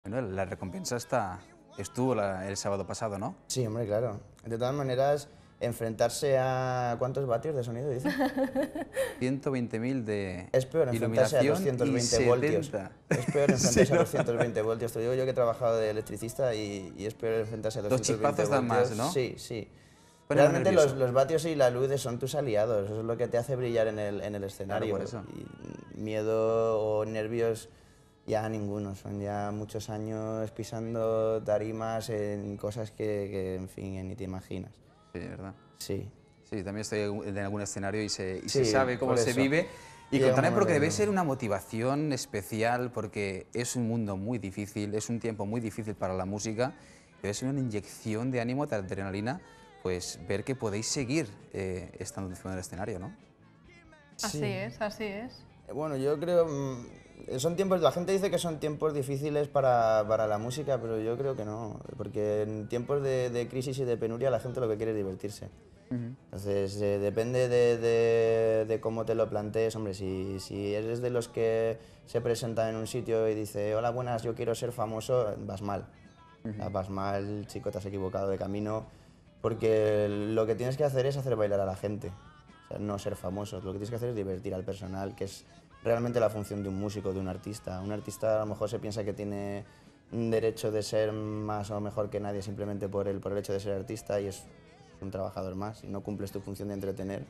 Bueno, la recompensa estuvo el sábado pasado, ¿no? Sí, hombre, claro. De todas maneras, enfrentarse a... ¿Cuántos vatios de sonido dice? 120.000 de Es peor enfrentarse a iluminación y 220 voltios. 70. Es peor Sí, enfrentarse a ¿no? 220 voltios. Te lo digo yo que he trabajado de electricista y es peor enfrentarse a Los 220 chispazos dan voltios. más, ¿no? Sí, sí. Pone más Realmente nervioso. los vatios y las luces son tus aliados. Eso es lo que te hace brillar en el Claro, escenario. por eso. Y miedo o nervios ya ninguno. Son ya muchos años pisando tarimas en cosas que en fin, ni te imaginas. Sí, ¿verdad? Sí. Sí, también estoy en algún escenario y se Sí, sabe cómo por se eso. vive. Y Llega un contame momento porque que debe no. ser una motivación especial porque es un mundo muy difícil, es un tiempo muy difícil para la música. Debe ser una inyección de ánimo, de adrenalina, pues ver que podéis seguir estando encima del escenario, ¿no? Así es, así es. Bueno, yo creo, son tiempos, la gente dice que son tiempos difíciles para la música, pero yo creo que no, porque en tiempos de crisis y de penuria la gente lo que quiere es divertirse. Entonces, depende de cómo te lo plantees. Hombre, si eres de los que se presentan en un sitio y dice, hola, buenas, yo quiero ser famoso, vas mal. O sea, vas mal, chico, te has equivocado de camino, porque lo que tienes que hacer es hacer bailar a la gente. O sea, no ser famoso. Lo que tienes que hacer es divertir al personal, que es realmente la función de un músico, de un artista. Un artista a lo mejor se piensa que tiene un derecho de ser más o mejor que nadie simplemente por el hecho de ser artista y es un trabajador más y no cumples tu función de entretener.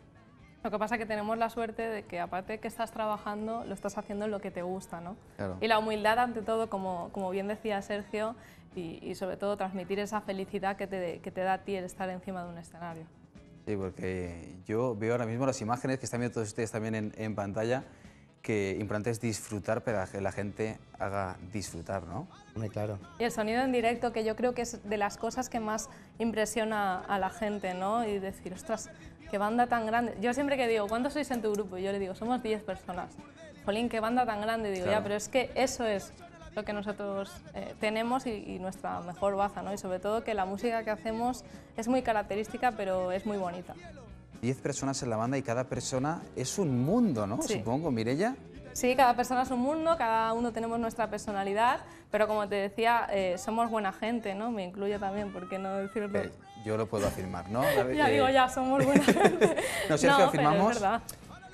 Lo que pasa es que tenemos la suerte de que aparte de que estás trabajando, lo estás haciendo en lo que te gusta, ¿no? Claro. Y la humildad ante todo, como bien decía Sergio, y sobre todo transmitir esa felicidad que te da a ti el estar encima de un escenario. Sí, porque yo veo ahora mismo las imágenes que están viendo todos ustedes también en pantalla, que importante es disfrutar para que la gente haga disfrutar, ¿no? Hombre, claro. Y el sonido en directo, que yo creo que es de las cosas que más impresiona a la gente, ¿no? Y decir, ostras, qué banda tan grande. Yo siempre que digo, ¿cuántos sois en tu grupo? Y yo le digo, somos 10 personas. Jolín, qué banda tan grande. Y digo, Claro. ya, pero es que eso es lo que nosotros tenemos y nuestra mejor baza, ¿no? Y sobre todo que la música que hacemos es muy característica, pero es muy bonita. 10 personas en la banda y cada persona es un mundo, ¿no? Sí. Supongo, Mireia. Sí, cada persona es un mundo, cada uno tenemos nuestra personalidad, pero como te decía, somos buena gente, ¿no? Me incluyo también, ¿por qué no decirlo? Yo lo puedo afirmar, ¿no? Ya digo, ya somos buena gente. No, Sergio, pero afirmamos. es verdad.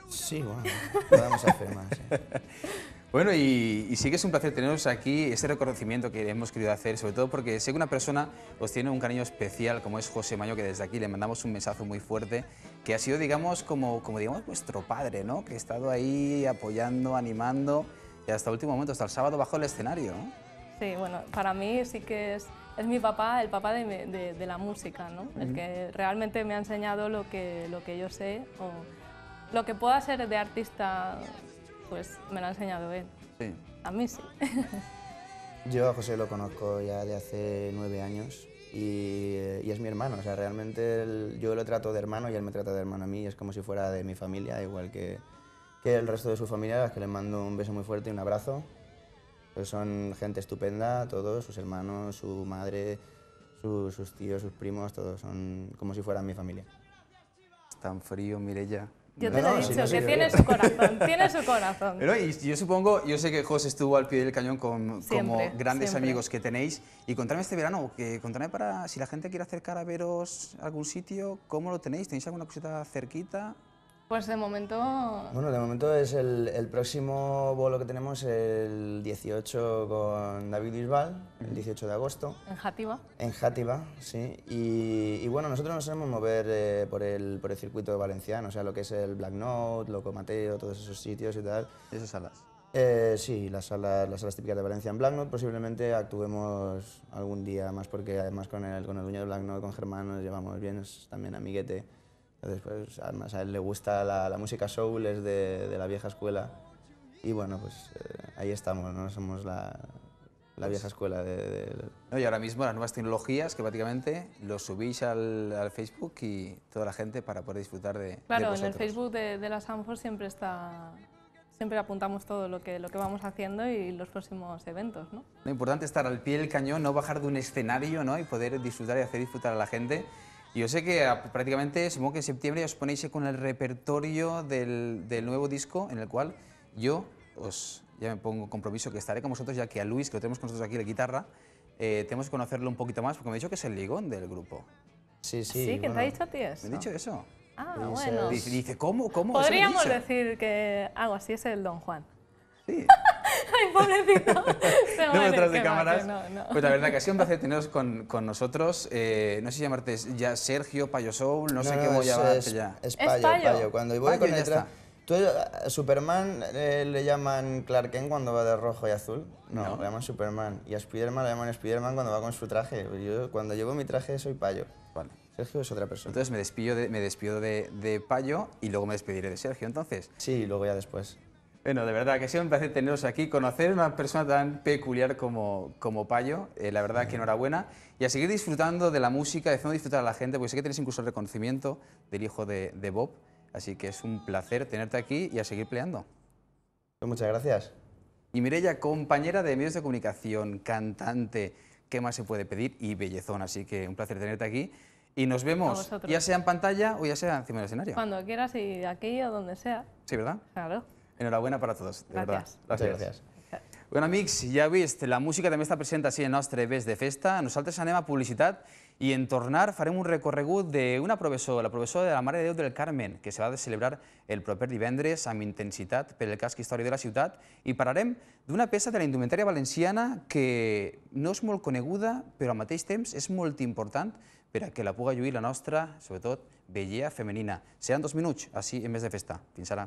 Sí, bueno, podemos afirmar, sí. Bueno, y sí que es un placer teneros aquí, este reconocimiento que hemos querido hacer, sobre todo porque sé que una persona os tiene un cariño especial, como es José Maño, que desde aquí le mandamos un mensaje muy fuerte, que ha sido, digamos, como digamos, vuestro padre, ¿no? Que ha estado ahí apoyando, animando, y hasta el último momento, hasta el sábado bajo el escenario, ¿no? Sí, bueno, para mí sí que es mi papá, el papá de la música, ¿no? El que realmente me ha enseñado lo que yo sé, o lo que pueda ser de artista, pues me lo ha enseñado él. Sí. A mí sí. Yo a José lo conozco ya de hace 9 años y es mi hermano. O sea, realmente yo lo trato de hermano y él me trata de hermano a mí. Es como si fuera de mi familia, igual que el resto de su familia, a las que les mando un beso muy fuerte y un abrazo. Pues son gente estupenda, todos, sus hermanos, su madre, sus tíos, sus primos, todos son como si fueran mi familia. Es tan frío, Mireia. Yo No, te lo he no, dicho, si no soy que frío. tiene su corazón, tiene su corazón. Pero y yo supongo, yo sé que José estuvo al pie del cañón como Siempre, grandes siempre. amigos que tenéis. Y contadme este verano, contadme para si la gente quiere acercar a veros a algún sitio, ¿cómo lo tenéis? ¿Tenéis alguna cosita cerquita? Pues de momento, Bueno, de momento es el próximo bolo que tenemos el 18 con David Bisbal, el 18 de agosto. en Játiva. En Játiva, sí. Y bueno, nosotros nos solemos mover por el circuito valenciano, o sea, lo que es el Black Note, Loco Mateo, todos esos sitios y tal. Esas salas. Sí, las salas típicas de Valencia. En Black Note posiblemente actuemos algún día más, porque además con el dueño de Black Note, con Germán, nos llevamos bien, es también amiguete. Entonces, pues, además a él le gusta la música soul, es de la vieja escuela. Y bueno, pues ahí estamos, ¿no? Somos la vieja escuela No, y ahora mismo las nuevas tecnologías que prácticamente lo subís al Facebook y toda la gente para poder disfrutar de Claro, en vosotros. el Facebook de la Sanford siempre apuntamos todo lo que vamos haciendo y los próximos eventos, ¿no? Lo importante es estar al pie del cañón, no bajar de un escenario, ¿no? Y poder disfrutar y hacer disfrutar a la gente. Y yo sé que prácticamente, supongo que en septiembre os ponéis con el repertorio del nuevo disco, en el cual yo os ya me pongo compromiso que estaré con vosotros, ya que a Luis, que lo tenemos con nosotros aquí, la guitarra, tenemos que conocerlo un poquito más, porque me ha dicho que es el ligón del grupo. Sí, ¿Sí? ¿Quién te ha dicho a ti eso? ¿Me ha dicho eso? Ah, Dice- bueno. Dice, ¿cómo? Podríamos Eso me ha dicho. decir que algo así es el Don Juan. Sí. Ay, pobrecito. Se No muere, detrás de qué va, cámaras. que no. Pues la verdad que ha sido un placer teneros con nosotros. No sé si llamarte ya Sergio, Payo Soul, no sé qué voy a llamarte ya. Es ¿Es Payo, Payo? Payo. Cuando voy Payo, con ya el está. ¿Tú a Superman le llaman Clark Kent cuando va de rojo y azul? No, le llaman Superman. Y a Spiderman le llaman Spiderman cuando va con su traje. Yo cuando llevo mi traje soy Payo. Vale. Sergio es otra persona. Entonces me despido de Payo y luego me despediré de Sergio. Entonces, Sí, luego ya después. bueno, de verdad que ha sido un placer teneros aquí, conocer a una persona tan peculiar como Payo. La verdad que enhorabuena. Y a seguir disfrutando de la música, haciendo disfrutar a la gente, porque sé que tenéis incluso el reconocimiento del hijo de Bob. Así que es un placer tenerte aquí y a seguir peleando. Pues muchas gracias. Y Mireia, compañera de medios de comunicación, cantante, ¿qué más se puede pedir? Y bellezón, así que un placer tenerte aquí. Y nos A vemos, vosotros. ya sea en pantalla o ya sea encima del escenario. Cuando quieras y aquí o donde sea. Sí, ¿verdad? Claro. Enhorabuena para todos, de Gràcies. verdad. Muchas gracias. Bueno, amics, ja heu vist, la música també està present així en el nostre Bes de Festa. Nosaltres anem a publicitat i en tornar farem un recorregut d'una professora, la professora de la Mare de Déu del Carmen, que se va a celebrar el proper divendres amb intensitat per el casc històric de la ciutat, i parlarem d'una peça de la indumentària valenciana que no és molt coneguda, però al mateix temps és molt important per a que la puga lluir la nostra, sobretot, vellea femenina. Seran 2 minuts, així en Bes de Festa. Fins ara.